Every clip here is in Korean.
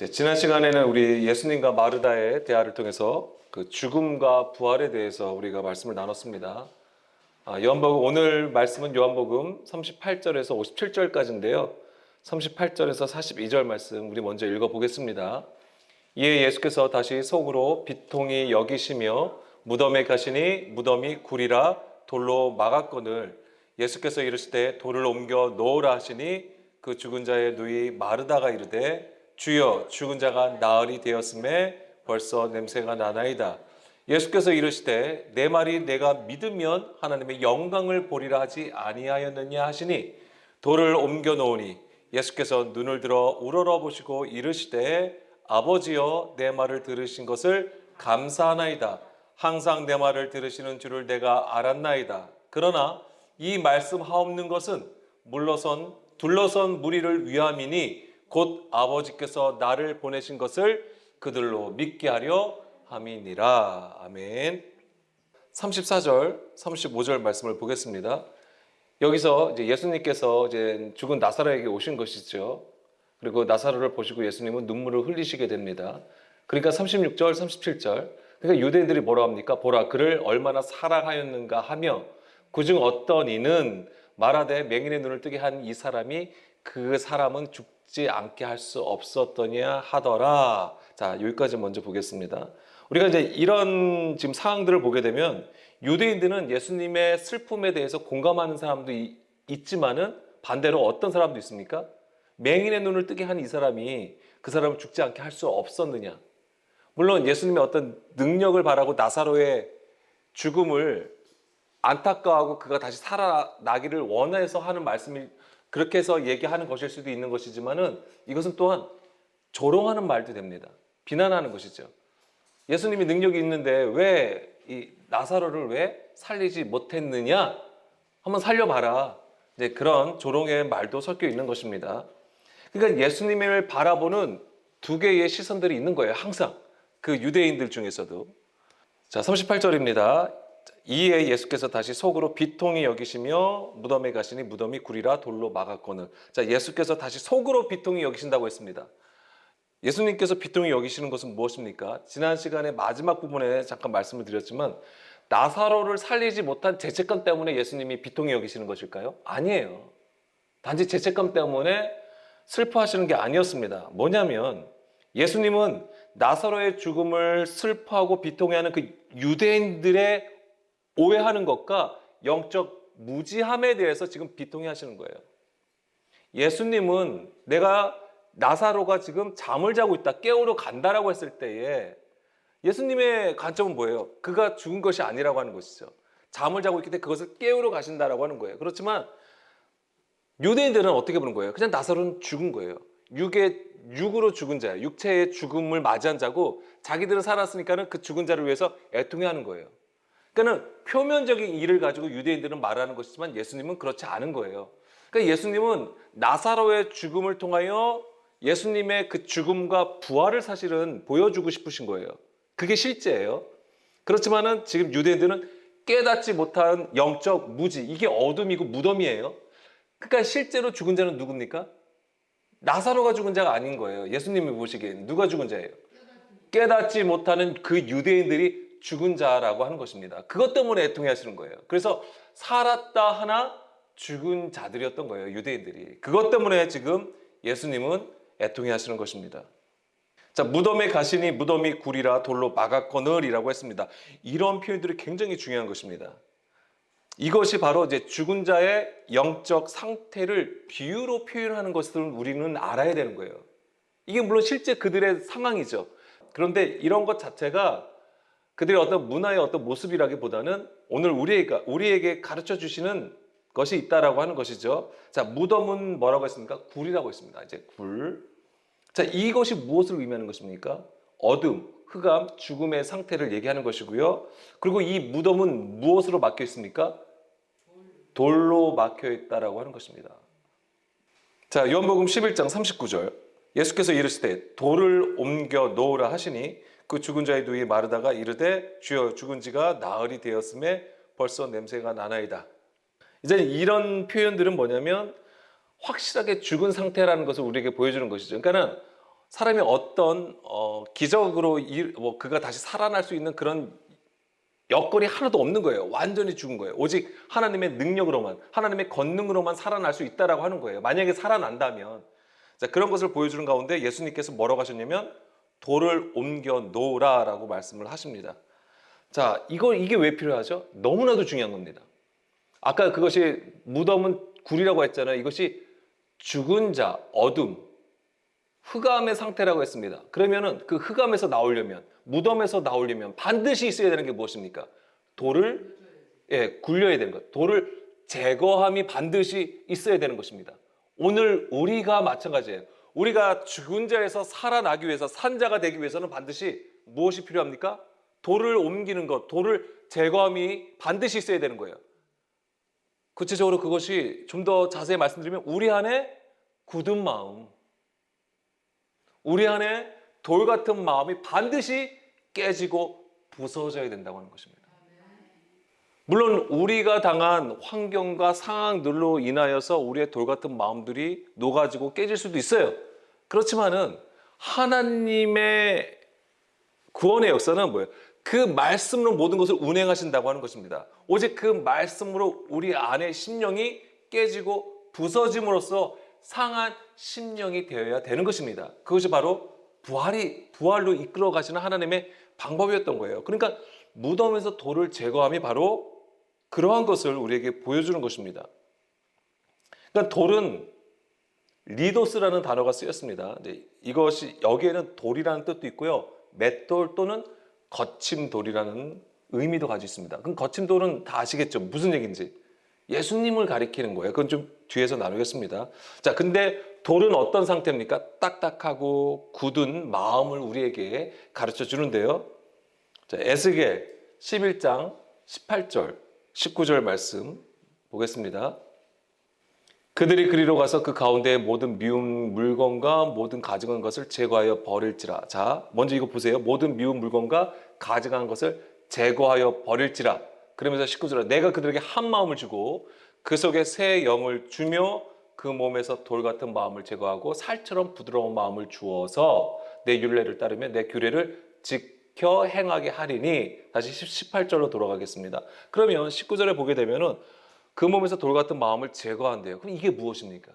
지난 시간에는 우리 예수님과 마르다의 대화를 통해서 그 죽음과 부활에 대해서 우리가 말씀을 나눴습니다. 요한복음, 오늘 말씀은 요한복음 38절에서 57절까지인데요. 38절에서 42절 말씀 우리 먼저 읽어보겠습니다. 이에 예수께서 다시 속으로 비통히 여기시며 무덤에 가시니 무덤이 굴이라 돌로 막았거늘 예수께서 이르시되 돌을 옮겨 놓으라 하시니 그 죽은 자의 누이 마르다가 이르되 주여 죽은 자가 나흘이 되었음에 벌써 냄새가 나나이다. 예수께서 이르시되 내 말이 내가 믿으면 하나님의 영광을 보리라 하지 아니하였느냐 하시니 돌을 옮겨 놓으니 예수께서 눈을 들어 우러러 보시고 이르시되 아버지여 내 말을 들으신 것을 감사하나이다. 항상 내 말을 들으시는 줄을 내가 알았나이다. 그러나 이 말씀 하옵는 것은 둘러선 무리를 위함이니 곧 아버지께서 나를 보내신 것을 그들로 믿게 하려 함이니라. 아멘. 34절, 35절 말씀을 보겠습니다. 여기서 이제 예수님께서 이제 죽은 나사로에게 오신 것이죠. 그리고 나사로를 보시고 예수님은 눈물을 흘리시게 됩니다. 그러니까 36절, 37절. 그러니까 유대인들이 뭐라 합니까? 보라, 그를 얼마나 사랑하였는가 하며 그중 어떤 이는 말하되 맹인의 눈을 뜨게 한 이 사람이 그 사람은 죽지 않게 할 수 없었더냐 하더라. 자, 여기까지 먼저 보겠습니다. 우리가 이제 이런 지금 상황들을 보게 되면 유대인들은 예수님의 슬픔에 대해서 공감하는 사람도 있지만은 반대로 어떤 사람도 있습니까? 맹인의 눈을 뜨게 한 이 사람이 그 사람을 죽지 않게 할 수 없었느냐? 물론 예수님의 어떤 능력을 바라고 나사로의 죽음을 안타까워하고 그가 다시 살아나기를 원해서 하는 말씀이 그렇게 해서 얘기하는 것일 수도 있는 것이지만은 이것은 또한 조롱하는 말도 됩니다. 비난하는 것이죠. 예수님이 능력이 있는데 왜 이 나사로를 왜 살리지 못했느냐? 한번 살려봐라. 이제 그런 조롱의 말도 섞여 있는 것입니다. 그러니까 예수님을 바라보는 두 개의 시선들이 있는 거예요. 항상 그 유대인들 중에서도. 자, 38절입니다. 이에 예수께서 다시 속으로 비통히 여기시며 무덤에 가시니 무덤이 굴이라 돌로 막았거늘. 자, 예수께서 다시 속으로 비통히 여기신다고 했습니다. 예수님께서 비통히 여기시는 것은 무엇입니까? 지난 시간에 마지막 부분에 잠깐 말씀을 드렸지만 나사로를 살리지 못한 죄책감 때문에 예수님이 비통히 여기시는 것일까요? 아니에요. 단지 죄책감 때문에 슬퍼하시는 게 아니었습니다. 뭐냐면 예수님은 나사로의 죽음을 슬퍼하고 비통해하는 그 유대인들의 오해하는 것과 영적 무지함에 대해서 지금 비통해하시는 거예요. 예수님은 내가 나사로가 지금 잠을 자고 있다, 깨우러 간다라고 했을 때에 예수님의 관점은 뭐예요? 그가 죽은 것이 아니라고 하는 것이죠. 잠을 자고 있기 때문에 그것을 깨우러 가신다라고 하는 거예요. 그렇지만 유대인들은 어떻게 보는 거예요? 그냥 나사로는 죽은 거예요. 육으로 죽은 자예요. 육체의 죽음을 맞이한 자고 자기들은 살았으니까는 그 죽은 자를 위해서 애통해하는 거예요. 그러니까는 표면적인 일을 가지고 유대인들은 말하는 것이지만 예수님은 그렇지 않은 거예요. 그러니까 예수님은 나사로의 죽음을 통하여 예수님의 그 죽음과 부활을 사실은 보여주고 싶으신 거예요. 그게 실제예요. 그렇지만은 지금 유대인들은 깨닫지 못한 영적 무지, 이게 어둠이고 무덤이에요. 그러니까 실제로 죽은 자는 누굽니까? 나사로가 죽은 자가 아닌 거예요. 예수님이 보시기엔 누가 죽은 자예요? 깨닫지 못하는 그 유대인들이 죽은 자라고 하는 것입니다. 그것 때문에 애통해 하시는 거예요. 그래서 살았다 하나 죽은 자들이었던 거예요. 유대인들이. 그것 때문에 지금 예수님은 애통해 하시는 것입니다. 자, 무덤에 가시니 무덤이 굴이라 돌로 막았거늘이라고 했습니다. 이런 표현들이 굉장히 중요한 것입니다. 이것이 바로 이제 죽은 자의 영적 상태를 비유로 표현하는 것을 우리는 알아야 되는 거예요. 이게 물론 실제 그들의 상황이죠. 그런데 이런 것 자체가 그들의 어떤 문화의 어떤 모습이라기보다는 오늘 우리에게 가르쳐 주시는 것이 있다라고 하는 것이죠. 자, 무덤은 뭐라고 했습니까? 굴이라고 했습니다. 이제 굴. 자, 이것이 무엇을 의미하는 것입니까? 어둠, 흑암, 죽음의 상태를 얘기하는 것이고요. 그리고 이 무덤은 무엇으로 막혀 있습니까? 돌로 막혀 있다라고 하는 것입니다. 자, 요한복음 11장 39절. 예수께서 이르시되 돌을 옮겨 놓으라 하시니 그 죽은 자의 누이 마르다가 이르되 주여 죽은 지가 나흘이 되었음에 벌써 냄새가 나나이다. 이제 이런 표현들은 뭐냐면 확실하게 죽은 상태라는 것을 우리에게 보여주는 것이죠. 그러니까는 사람이 어떤 기적으로 그가 다시 살아날 수 있는 그런 여건이 하나도 없는 거예요. 완전히 죽은 거예요. 오직 하나님의 능력으로만, 하나님의 권능으로만 살아날 수 있다라고 하는 거예요. 만약에 살아난다면. 자, 그런 것을 보여주는 가운데 예수님께서 뭐라고 하셨냐면 돌을 옮겨 놓으라라고 말씀을 하십니다. 자, 이게 왜 필요하죠? 너무나도 중요한 겁니다. 아까 그것이 무덤은 굴이라고 했잖아요. 이것이 죽은 자, 어둠, 흑암의 상태라고 했습니다. 그러면은 그 흑암에서 나오려면, 무덤에서 나오려면 반드시 있어야 되는 게 무엇입니까? 돌을 굴려야 되는 것. 돌을 제거함이 반드시 있어야 되는 것입니다. 오늘 우리가 마찬가지예요. 우리가 죽은 자에서 살아나기 위해서 산자가 되기 위해서는 반드시 무엇이 필요합니까? 돌을 옮기는 것, 돌을 제거함이 반드시 있어야 되는 거예요. 구체적으로 그것이 좀 더 자세히 말씀드리면 우리 안에 굳은 마음, 우리 안에 돌 같은 마음이 반드시 깨지고 부서져야 된다고 하는 것입니다. 물론 우리가 당한 환경과 상황들로 인하여서 우리의 돌 같은 마음들이 녹아지고 깨질 수도 있어요. 그렇지만은 하나님의 구원의 역사는 뭐예요? 그 말씀으로 모든 것을 운행하신다고 하는 것입니다. 오직 그 말씀으로 우리 안의 심령이 깨지고 부서짐으로써 상한 심령이 되어야 되는 것입니다. 그것이 바로 부활로 이끌어 가시는 하나님의 방법이었던 거예요. 그러니까 무덤에서 돌을 제거함이 바로 그러한 것을 우리에게 보여주는 것입니다. 그러니까 돌은 리도스라는 단어가 쓰였습니다. 이것이 여기에는 돌이라는 뜻도 있고요. 맷돌 또는 거친 돌이라는 의미도 가지고 있습니다. 그럼 거친 돌은 다 아시겠죠? 무슨 얘기인지. 예수님을 가리키는 거예요. 그건 좀 뒤에서 나누겠습니다. 자, 근데 돌은 어떤 상태입니까? 딱딱하고 굳은 마음을 우리에게 가르쳐 주는데요. 자, 에스겔 11장 18절, 19절 말씀 보겠습니다. 그들이 그리로 가서 그 가운데의 모든 미운 물건과 모든 가증한 것을 제거하여 버릴지라. 자, 먼저 이거 보세요. 모든 미운 물건과 가증한 것을 제거하여 버릴지라. 그러면서 19절에 내가 그들에게 한 마음을 주고 그 속에 새 영을 주며 그 몸에서 돌 같은 마음을 제거하고 살처럼 부드러운 마음을 주어서 내 율례를 따르며 내 규례를 지켜 행하게 하리니. 다시 18절로 돌아가겠습니다. 그러면 19절에 보게 되면은 그 몸에서 돌 같은 마음을 제거한대요. 그럼 이게 무엇입니까?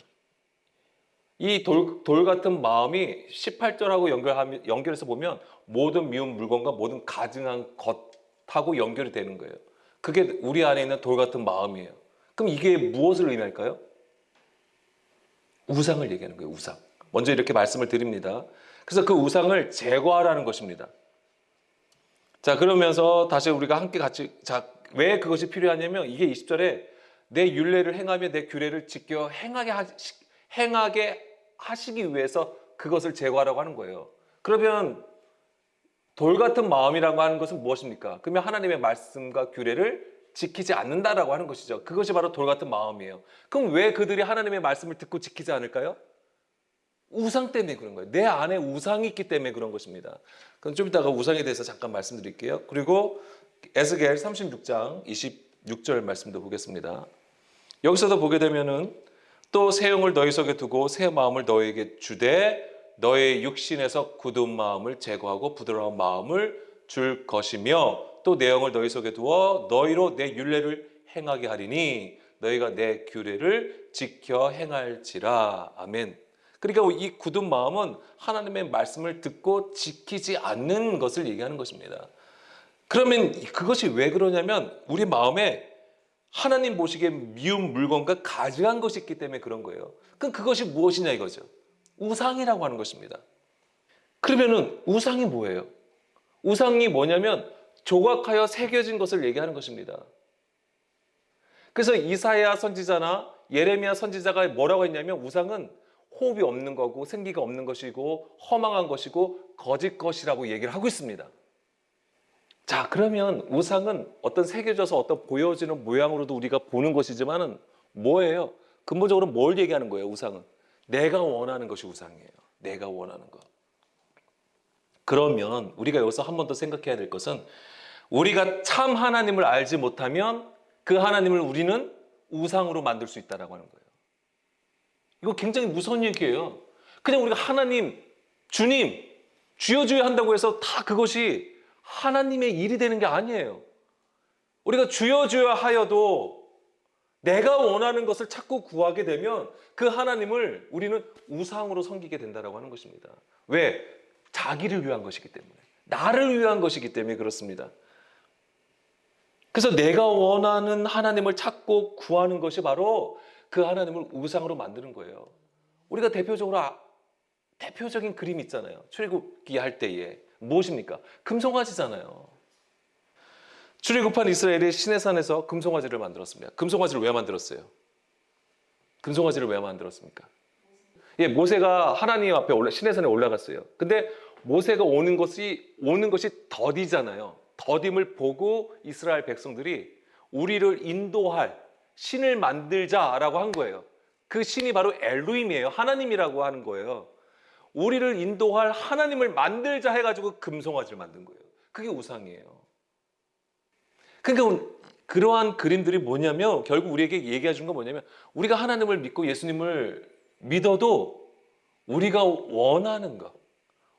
이 돌 같은 마음이 18절하고 연결해서 보면 모든 미운 물건과 모든 가증한 것하고 연결이 되는 거예요. 그게 우리 안에 있는 돌 같은 마음이에요. 그럼 이게 무엇을 의미할까요? 우상을 얘기하는 거예요. 우상. 먼저 이렇게 말씀을 드립니다. 그래서 그 우상을 제거하라는 것입니다. 자, 그러면서 다시 우리가 함께 같이, 자, 왜 그것이 필요하냐면 이게 20절에 내 율례를 행하며 내 규례를 지켜 행하게 하시기 위해서 그것을 제거하라고 하는 거예요. 그러면 돌 같은 마음이라고 하는 것은 무엇입니까? 그러면 하나님의 말씀과 규례를 지키지 않는다라고 하는 것이죠. 그것이 바로 돌 같은 마음이에요. 그럼 왜 그들이 하나님의 말씀을 듣고 지키지 않을까요? 우상 때문에 그런 거예요. 내 안에 우상이 있기 때문에 그런 것입니다. 그럼 좀 이따가 우상에 대해서 잠깐 말씀드릴게요. 그리고 에스겔 36장 26절 말씀도 보겠습니다. 여기서도 보게 되면은 또 새 영을 너희 속에 두고 새 마음을 너희에게 주되 너의 육신에서 굳은 마음을 제거하고 부드러운 마음을 줄 것이며 또 내 영을 너희 속에 두어 너희로 내 율례를 행하게 하리니 너희가 내 규례를 지켜 행할지라. 아멘. 그러니까 이 굳은 마음은 하나님의 말씀을 듣고 지키지 않는 것을 얘기하는 것입니다. 그러면 그것이 왜 그러냐면 우리 마음에 하나님 보시기에 미운 물건과 가증한 것이 있기 때문에 그런 거예요. 그럼 그것이 무엇이냐 이거죠. 우상이라고 하는 것입니다. 그러면은 우상이 뭐예요? 우상이 뭐냐면 조각하여 새겨진 것을 얘기하는 것입니다. 그래서 이사야 선지자나 예레미야 선지자가 뭐라고 했냐면 우상은 호흡이 없는 거고 생기가 없는 것이고 허망한 것이고 거짓 것이라고 얘기를 하고 있습니다. 자, 그러면 우상은 어떤 새겨져서 어떤 보여지는 모양으로도 우리가 보는 것이지만은 뭐예요? 근본적으로 뭘 얘기하는 거예요, 우상은? 내가 원하는 것이 우상이에요. 내가 원하는 것. 그러면 우리가 여기서 한 번 더 생각해야 될 것은 우리가 참 하나님을 알지 못하면 그 하나님을 우리는 우상으로 만들 수 있다는 거예요. 이거 굉장히 무서운 얘기예요. 그냥 우리가 하나님 주님, 주여 주여 한다고 해서 다 그것이 하나님의 일이 되는 게 아니에요. 우리가 주여 주여 하여도 내가 원하는 것을 찾고 구하게 되면 그 하나님을 우리는 우상으로 섬기게 된다고 하는 것입니다. 왜? 자기를 위한 것이기 때문에. 나를 위한 것이기 때문에 그렇습니다. 그래서 내가 원하는 하나님을 찾고 구하는 것이 바로 그 하나님을 우상으로 만드는 거예요. 우리가 대표적인 그림 있잖아요. 출애굽기 할 때에 무엇입니까? 금송아지잖아요. 출애굽한 이스라엘이 시내산에서 금송아지를 만들었습니다. 금송아지를 왜 만들었어요? 금송아지를 왜 만들었습니까? 예, 모세가 하나님 앞에 시내산에 올라갔어요. 근데 모세가 오는 것이 더디잖아요. 더딤을 보고 이스라엘 백성들이 우리를 인도할 신을 만들자라고 한 거예요. 그 신이 바로 엘로힘이에요. 하나님이라고 하는 거예요. 우리를 인도할 하나님을 만들자 해가지고 금송아지를 만든 거예요. 그게 우상이에요. 그러니까 그러한 그림들이 뭐냐면 결국 우리에게 얘기해 준 건 뭐냐면 우리가 하나님을 믿고 예수님을 믿어도 우리가 원하는 것,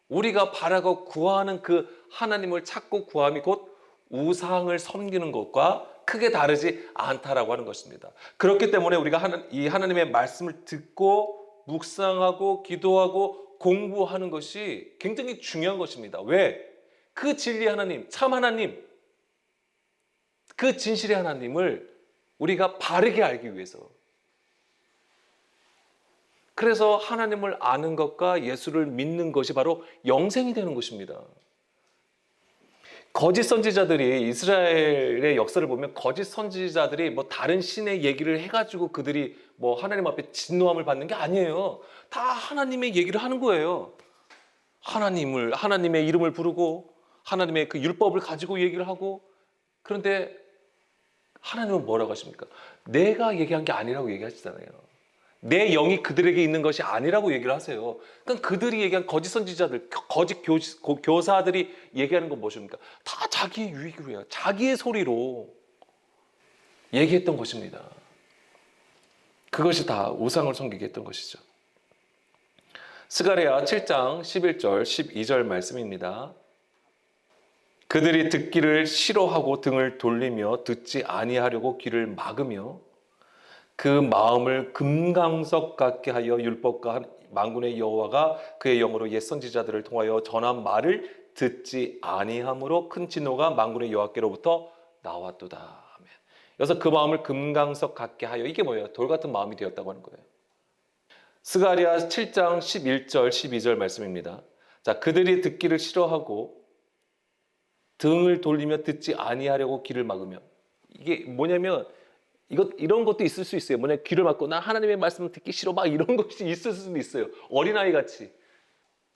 우리가 바라고 구하는 그 하나님을 찾고 구함이 곧 우상을 섬기는 것과 크게 다르지 않다라고 하는 것입니다. 그렇기 때문에 우리가 이 하나님의 말씀을 듣고 묵상하고 기도하고 공부하는 것이 굉장히 중요한 것입니다. 왜? 그 진리 하나님, 참 하나님, 그 진실의 하나님을 우리가 바르게 알기 위해서. 그래서 하나님을 아는 것과 예수를 믿는 것이 바로 영생이 되는 것입니다. 거짓 선지자들이 이스라엘의 역사를 보면 거짓 선지자들이 뭐 다른 신의 얘기를 해가지고 그들이 뭐 하나님 앞에 진노함을 받는 게 아니에요. 다 하나님의 얘기를 하는 거예요. 하나님의 이름을 부르고 하나님의 그 율법을 가지고 얘기를 하고, 그런데 하나님은 뭐라고 하십니까? 내가 얘기한 게 아니라고 얘기하시잖아요. 내 영이 그들에게 있는 것이 아니라고 얘기를 하세요. 그러니까 그들이 얘기한 거짓 선지자들, 거짓 교사들이 얘기하는 건 무엇입니까? 다 자기의 유익을 위하여 자기의 소리로 얘기했던 것입니다. 그것이 다 우상을 섬기게 했던 것이죠. 스가랴 7장 11절 12절 말씀입니다. 그들이 듣기를 싫어하고 등을 돌리며 듣지 아니하려고 귀를 막으며 그 마음을 금강석 같게 하여 율법과 만군의 여호와가 그의 영으로 옛 선지자들을 통하여 전한 말을 듣지 아니함으로 큰 진노가 만군의 여호와께로부터 나왔도다. 아멘. 그래서 그 마음을 금강석 같게 하여, 이게 뭐예요? 돌 같은 마음이 되었다고 하는 거예요. 스가랴 7장 11절 12절 말씀입니다. 자, 그들이 듣기를 싫어하고 등을 돌리며 듣지 아니하려고 귀를 막으며, 이게 뭐냐면 이런 것도 있을 수 있어요. 뭐냐, 귀를 막고 나 하나님의 말씀을 듣기 싫어 막 이런 것이 있을 수도 있어요. 어린아이 같이.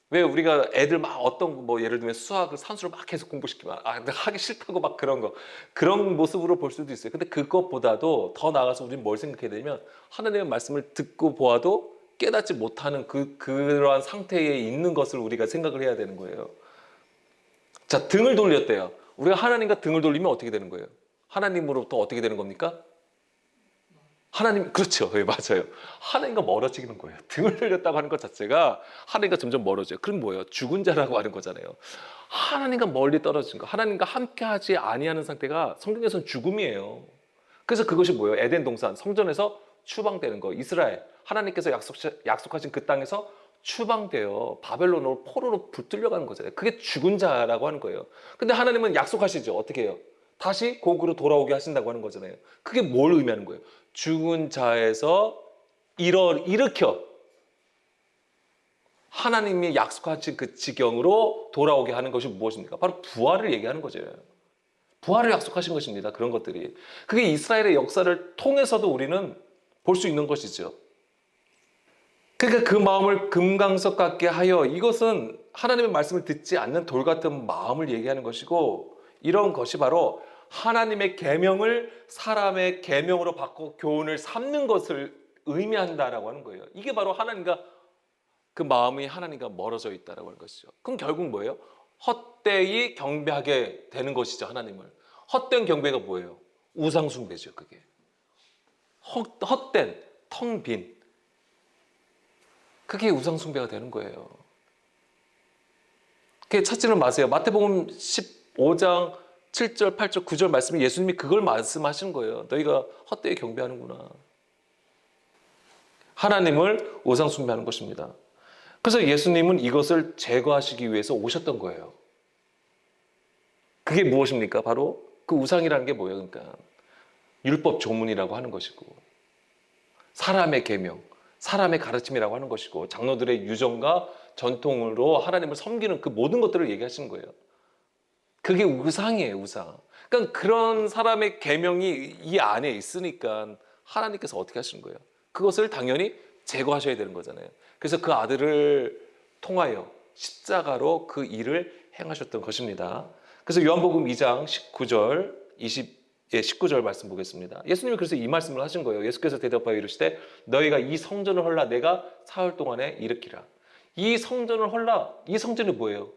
왜 우리가 애들 막 어떤 뭐 예를 들면 수학을 산수를 막 계속 공부시키면 하기 싫다고 막 그런 모습으로 볼 수도 있어요. 근데 그것보다도 더 나아가서 우리는 뭘 생각해야 되냐면 하나님의 말씀을 듣고 보아도 깨닫지 못하는 그러한 상태에 있는 것을 우리가 생각을 해야 되는 거예요. 자, 등을 돌렸대요. 우리가 하나님과 등을 돌리면 어떻게 되는 거예요? 하나님으로부터 어떻게 되는 겁니까? 하나님, 그렇죠. 네, 맞아요. 하나님과 멀어지는 거예요. 등을 돌렸다고 하는 것 자체가 하나님과 점점 멀어져요. 그럼 뭐예요? 죽은 자라고 하는 거잖아요. 하나님과 멀리 떨어진 거, 하나님과 함께하지 아니하는 상태가 성경에서는 죽음이에요. 그래서 그것이 뭐예요? 에덴 동산, 성전에서 추방되는 거. 이스라엘, 하나님께서 약속하신 그 땅에서 추방되어 바벨론으로 포로로 붙들려가는 거잖아요. 그게 죽은 자라고 하는 거예요. 근데 하나님은 약속하시죠. 어떻게 해요? 다시 고국으로 돌아오게 하신다고 하는 거잖아요. 그게 뭘 의미하는 거예요? 죽은 자에서 일으켜 하나님이 약속하신 그 지경으로 돌아오게 하는 것이 무엇입니까? 바로 부활을 얘기하는 거죠. 부활을 약속하신 것입니다. 그런 것들이. 그게 이스라엘의 역사를 통해서도 우리는 볼 수 있는 것이죠. 그러니까 그 마음을 금강석 같게 하여, 이것은 하나님의 말씀을 듣지 않는 돌 같은 마음을 얘기하는 것이고, 이런 것이 바로 하나님의 계명을 사람의 계명으로 바꿔 교훈을 삼는 것을 의미한다라고 하는 거예요. 이게 바로 하나님과 그 마음이 하나님과 멀어져 있다라고 하는 것이죠. 그럼 결국 뭐예요? 헛되이 경배하게 되는 것이죠. 하나님을. 헛된 경배가 뭐예요? 우상 숭배죠. 그게 헛된, 텅 빈, 그게 우상 숭배가 되는 거예요. 그게 찾지는 마세요. 마태복음 15장 7절, 8절, 9절 말씀이 예수님이 그걸 말씀하시는 거예요. 너희가 헛되이 경배하는구나. 하나님을 우상 숭배하는 것입니다. 그래서 예수님은 이것을 제거하시기 위해서 오셨던 거예요. 그게 무엇입니까? 바로 그 우상이라는 게 뭐예요? 그러니까 율법 조문이라고 하는 것이고, 사람의 계명, 사람의 가르침이라고 하는 것이고, 장로들의 유전과 전통으로 하나님을 섬기는 그 모든 것들을 얘기하시는 거예요. 그게 우상이에요, 우상. 그러니까 그런 사람의 계명이 이 안에 있으니까 하나님께서 어떻게 하시는 거예요? 그것을 당연히 제거하셔야 되는 거잖아요. 그래서 그 아들을 통하여 십자가로 그 일을 행하셨던 것입니다. 그래서 요한복음 2장 19절, 19절 말씀 보겠습니다. 예수님이 그래서 이 말씀을 하신 거예요. 예수께서 대답하여 이르시되 너희가 이 성전을 헐라 내가 사흘 동안에 일으키라. 이 성전을 헐라. 이 성전이 뭐예요?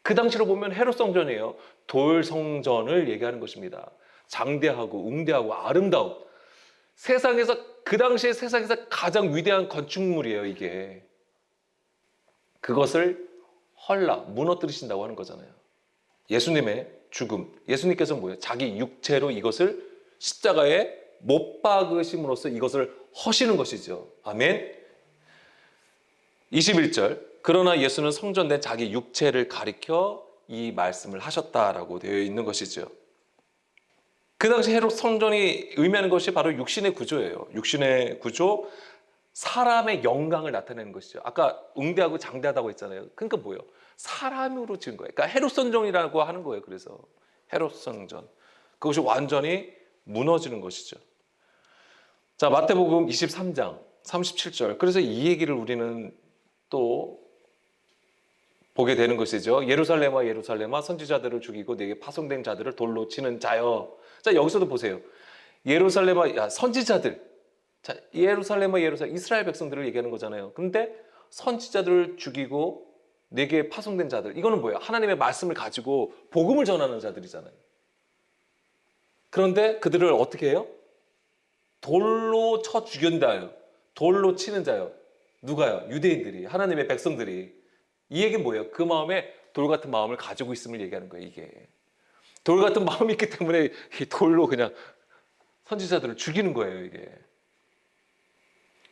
그 당시로 보면 헤롯 성전이에요. 돌 성전을 얘기하는 것입니다. 장대하고 웅대하고 아름다운, 세상에서 그 당시에 세상에서 가장 위대한 건축물이에요, 이게. 그것을 헐라, 무너뜨리신다고 하는 거잖아요. 예수님의 죽음, 예수님께서 뭐예요? 자기 육체로 이것을 십자가에 못 박으심으로써 이것을 허시는 것이죠. 아멘. 21절, 그러나 예수는 성전된 자기 육체를 가리켜 이 말씀을 하셨다라고 되어 있는 것이죠. 그 당시 헤롯 성전이 의미하는 것이 바로 육신의 구조예요. 육신의 구조, 사람의 영광을 나타내는 것이죠. 아까 응대하고 장대하다고 했잖아요. 그러니까 뭐예요? 사람으로 지은 거예요. 그러니까 헤롯 성전이라고 하는 거예요. 그래서 헤롯 성전, 그것이 완전히 무너지는 것이죠. 자, 마태복음 23장 37절. 그래서 이 얘기를 우리는 또 보게 되는 것이죠. 예루살렘아 예루살렘아 선지자들을 죽이고 내게 파송된 자들을 돌로 치는 자여. 자, 여기서도 보세요. 예루살렘아, 야, 선지자들. 자, 예루살렘아 예루살렘, 이스라엘 백성들을 얘기하는 거잖아요. 근데 선지자들을 죽이고 내게 파송된 자들, 이거는 뭐예요? 하나님의 말씀을 가지고 복음을 전하는 자들이잖아요. 그런데 그들을 어떻게 해요? 돌로 쳐 죽인다요. 돌로 치는 자요. 누가요? 유대인들이, 하나님의 백성들이. 이 얘기는 뭐예요? 그 마음에 돌 같은 마음을 가지고 있음을 얘기하는 거예요, 이게. 돌 같은 마음이 있기 때문에 이 돌로 그냥 선지자들을 죽이는 거예요, 이게.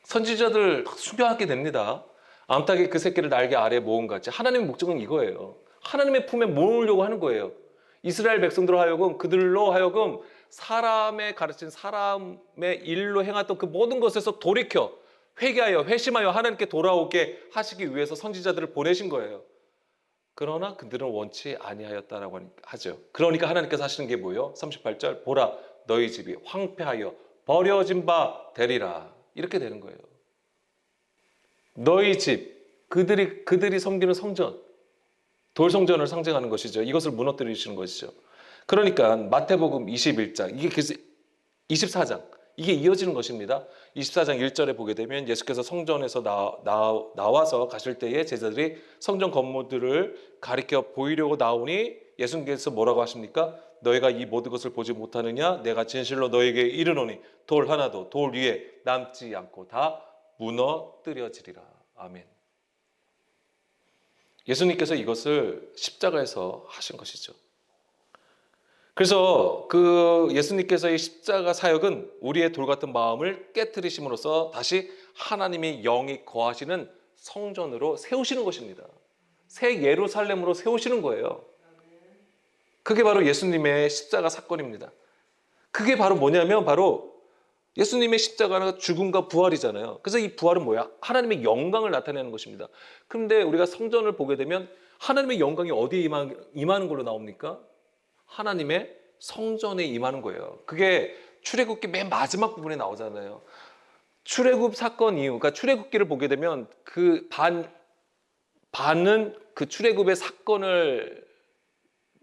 선지자들 순교하게 됩니다. 암탉이 그 새끼를 날개 아래에 모음같이. 하나님의 목적은 이거예요. 하나님의 품에 모으려고 하는 거예요. 이스라엘 백성들로 하여금, 그들로 하여금 사람의 가르친 사람의 일로 행했던 그 모든 것에서 돌이켜 회개하여 회심하여 하나님께 돌아오게 하시기 위해서 선지자들을 보내신 거예요. 그러나 그들은 원치 아니하였다라고 하죠. 그러니까 하나님께서 하시는 게 뭐예요? 38절, 보라 너희 집이 황폐하여 버려진 바 되리라. 이렇게 되는 거예요. 너희 집, 그들이 섬기는 성전, 돌성전을 상징하는 것이죠. 이것을 무너뜨리시는 것이죠. 그러니까 마태복음 21장, 이게 24장, 이게 이어지는 것입니다. 24장 1절에 보게 되면 예수께서 성전에서 나와서 가실 때에 제자들이 성전 건물들을 가리켜 보이려고 나오니 예수님께서 뭐라고 하십니까? 너희가 이 모든 것을 보지 못하느냐? 내가 진실로 너에게 이르노니 돌 하나도 돌 위에 남지 않고 다 무너뜨려지리라. 아멘. 예수님께서 이것을 십자가에서 하신 것이죠. 그래서 그 예수님께서의 십자가 사역은 우리의 돌 같은 마음을 깨트리심으로써 다시 하나님의 영이 거하시는 성전으로 세우시는 것입니다. 새 예루살렘으로 세우시는 거예요. 그게 바로 예수님의 십자가 사건입니다. 그게 바로 뭐냐면 바로 예수님의 십자가는 죽음과 부활이잖아요. 그래서 이 부활은 뭐야? 하나님의 영광을 나타내는 것입니다. 그런데 우리가 성전을 보게 되면 하나님의 영광이 어디에 임하는 걸로 나옵니까? 하나님의 성전에 임하는 거예요. 그게 출애굽기 맨 마지막 부분에 나오잖아요. 출애굽 사건 이후, 그러니까 출애굽기를 보게 되면 그 반은 그 출애굽의 사건을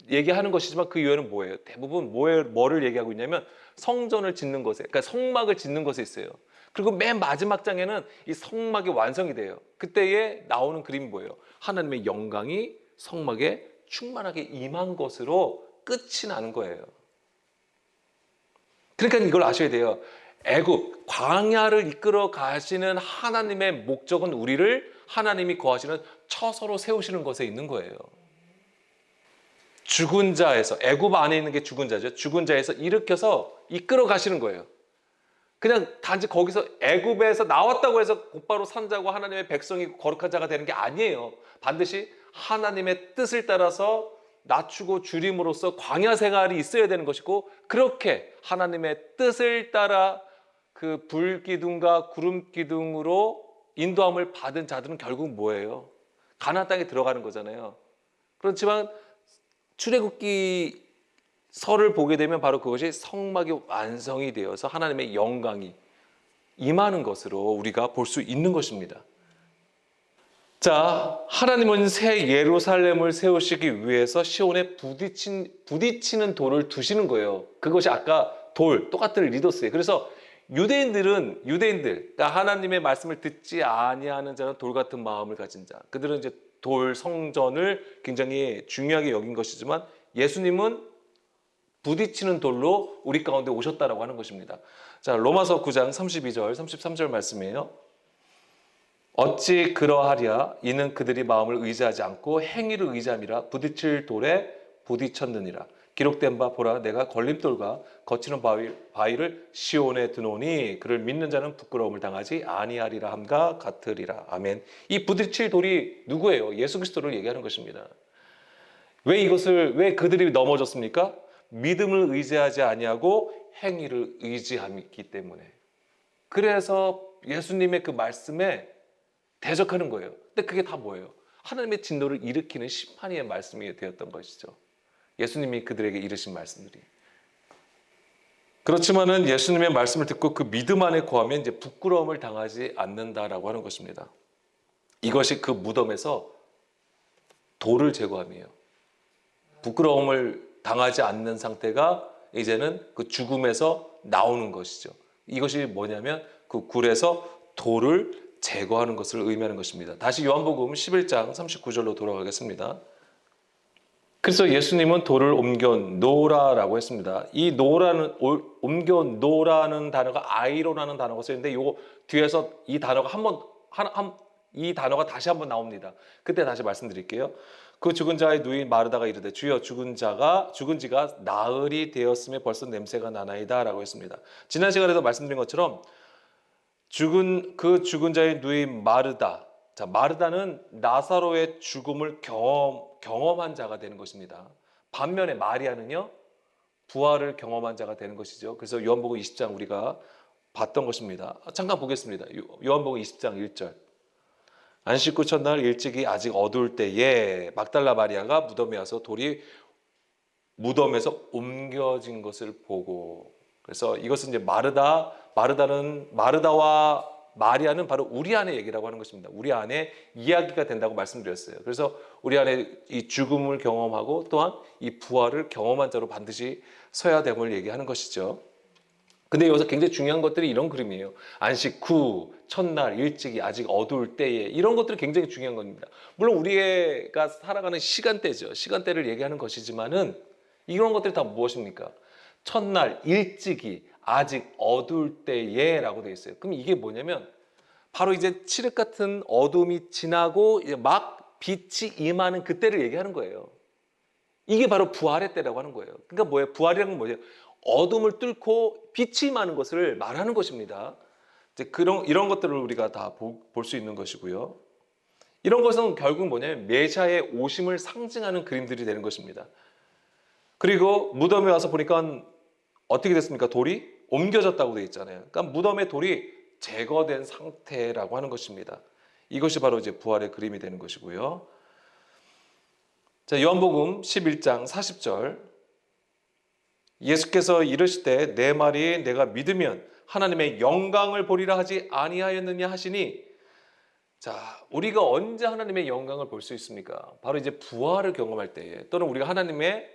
얘기하는 것이지만 그 이유는 뭐예요? 대부분 뭐를 얘기하고 있냐면 성전을 짓는 것에, 그러니까 성막을 짓는 것에 있어요. 그리고 맨 마지막 장에는 이 성막이 완성이 돼요. 그때에 나오는 그림이 뭐예요? 하나님의 영광이 성막에 충만하게 임한 것으로 끝이 나는 거예요. 그러니까 이걸 아셔야 돼요. 애굽, 광야를 이끌어 가시는 하나님의 목적은 우리를 하나님이 거하시는 처소로 세우시는 것에 있는 거예요. 죽은 자에서, 애굽 안에 있는 게 죽은 자죠. 죽은 자에서 일으켜서 이끌어 가시는 거예요. 그냥 단지 거기서 애굽에서 나왔다고 해서 곧바로 산자고 하나님의 백성이고 거룩한 자가 되는 게 아니에요. 반드시 하나님의 뜻을 따라서 낮추고 줄임으로써 광야 생활이 있어야 되는 것이고, 그렇게 하나님의 뜻을 따라 그 불기둥과 구름기둥으로 인도함을 받은 자들은 결국 뭐예요? 가나안 땅에 들어가는 거잖아요. 그렇지만 출애굽기 설을 보게 되면 바로 그것이 성막이 완성이 되어서 하나님의 영광이 임하는 것으로 우리가 볼 수 있는 것입니다. 자, 하나님은 새 예루살렘을 세우시기 위해서 시온에 부딪히는 돌을 두시는 거예요. 그것이 아까 똑같은 리더스예요. 그래서 유대인들, 그러니까 하나님의 말씀을 듣지 아니하는 자는 돌 같은 마음을 가진 자. 그들은 이제 돌 성전을 굉장히 중요하게 여긴 것이지만, 예수님은 부딪히는 돌로 우리 가운데 오셨다라고 하는 것입니다. 자, 로마서 9장 32절, 33절 말씀이에요. 어찌 그러하랴? 이는 그들이 마음을 의지하지 않고 행위를 의지함이라 부딪힐 돌에 부딪혔느니라. 기록된 바 보라, 내가 걸림돌과 거치는 바위를 시온에 두노니 그를 믿는 자는 부끄러움을 당하지 아니하리라 함과 같으리라. 아멘. 이 부딪힐 돌이 누구예요? 예수 그리스도를 얘기하는 것입니다. 왜 그들이 넘어졌습니까? 믿음을 의지하지 아니하고 행위를 의지하기 때문에. 그래서 예수님의 그 말씀에 대적하는 거예요. 근데 그게 다 뭐예요? 하나님의 진노를 일으키는 심판의 말씀이 되었던 것이죠. 예수님이 그들에게 이르신 말씀들이. 그렇지만은 예수님의 말씀을 듣고 그 믿음 안에 거하면 이제 부끄러움을 당하지 않는다라고 하는 것입니다. 이것이 그 무덤에서 돌을 제거함이에요. 부끄러움을 당하지 않는 상태가 이제는 그 죽음에서 나오는 것이죠. 이것이 뭐냐면 그 굴에서 돌을 제거하는 것을 의미하는 것입니다. 다시 요한복음 11장 39절로 돌아가겠습니다. 그래서 예수님은 돌을 옮겨 놓으라라고 했습니다. 이 놓으라는, 옮겨 놓으라는 단어가 아이로라는 단어가 쓰였는데, 요거 뒤에서 이 단어가 이 단어가 다시 한번 나옵니다. 그때 다시 말씀드릴게요. 그 죽은 자의 누인 마르다가 이르되 주여 죽은 지가 나흘이 되었음에 벌써 냄새가 나나이다라고 했습니다. 지난 시간에도 말씀드린 것처럼 죽은 자의 누인 마르다. 자, 마르다는 나사로의 죽음을 경험한 자가 되는 것입니다. 반면에 마리아는요, 부활을 경험한 자가 되는 것이죠. 그래서 요한복음 20장 우리가 봤던 것입니다. 잠깐 보겠습니다. 요한복음 20장 1절. 안식 후 첫날 일찍이 아직 어두울 때에 막달라 마리아가 무덤에 와서 돌이 무덤에서 옮겨진 것을 보고. 그래서 이것은 이제 마르다와 마리아는 바로 우리 안의 얘기라고 하는 것입니다. 우리 안에 이야기가 된다고 말씀드렸어요. 그래서 우리 안에 이 죽음을 경험하고 또한 이 부활을 경험한 자로 반드시 서야 됨을 얘기하는 것이죠. 근데 여기서 굉장히 중요한 것들이 이런 그림이에요. 안식 후, 첫날, 일찍이, 아직 어두울 때에, 이런 것들이 굉장히 중요한 겁니다. 물론 우리가 살아가는 시간대죠. 시간대를 얘기하는 것이지만은 이런 것들이 다 무엇입니까? 첫날, 일찍이, 아직 어두울 때에 라고 되어 있어요. 그럼 이게 뭐냐면 바로 이제 칠흑 같은 어둠이 지나고 이제 막 빛이 임하는 그때를 얘기하는 거예요. 이게 바로 부활의 때라고 하는 거예요. 그러니까 뭐예요? 부활이라는 건 뭐예요? 어둠을 뚫고 빛이 임하는 것을 말하는 것입니다. 이제 이런 것들을 우리가 다 볼 수 있는 것이고요. 이런 것은 결국 뭐냐면 메시아의 오심을 상징하는 그림들이 되는 것입니다. 그리고 무덤에 와서 보니까 어떻게 됐습니까? 돌이 옮겨졌다고 되어 있잖아요. 그러니까 무덤의 돌이 제거된 상태라고 하는 것입니다. 이것이 바로 이제 부활의 그림이 되는 것이고요. 자, 요한복음 11장 40절. 예수께서 이르시되 내 말이 내가 믿으면 하나님의 영광을 보리라 하지 아니하였느냐 하시니, 자, 우리가 언제 하나님의 영광을 볼 수 있습니까? 바로 이제 부활을 경험할 때에, 또는 우리가 하나님의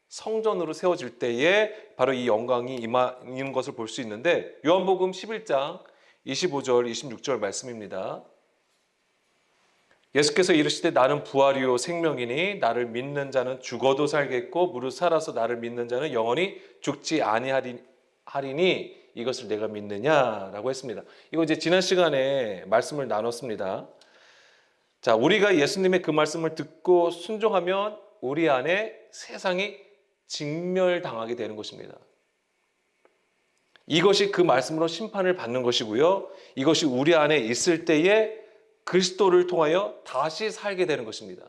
성전으로 세워질 때에 바로 이 영광이 임하는 것을 볼 수 있는데, 요한복음 11장 25절 26절 말씀입니다. 예수께서 이르시되 나는 부활이요 생명이니 나를 믿는 자는 죽어도 살겠고 무릇 살아서 나를 믿는 자는 영원히 죽지 아니하리니 이것을 내가 믿느냐라고 했습니다. 이거 이제 지난 시간에 말씀을 나눴습니다. 자, 우리가 예수님의 그 말씀을 듣고 순종하면 우리 안에 세상이 직멸당하게 되는 것입니다. 이것이 그 말씀으로 심판을 받는 것이고요. 이것이 우리 안에 있을 때에 그리스도를 통하여 다시 살게 되는 것입니다.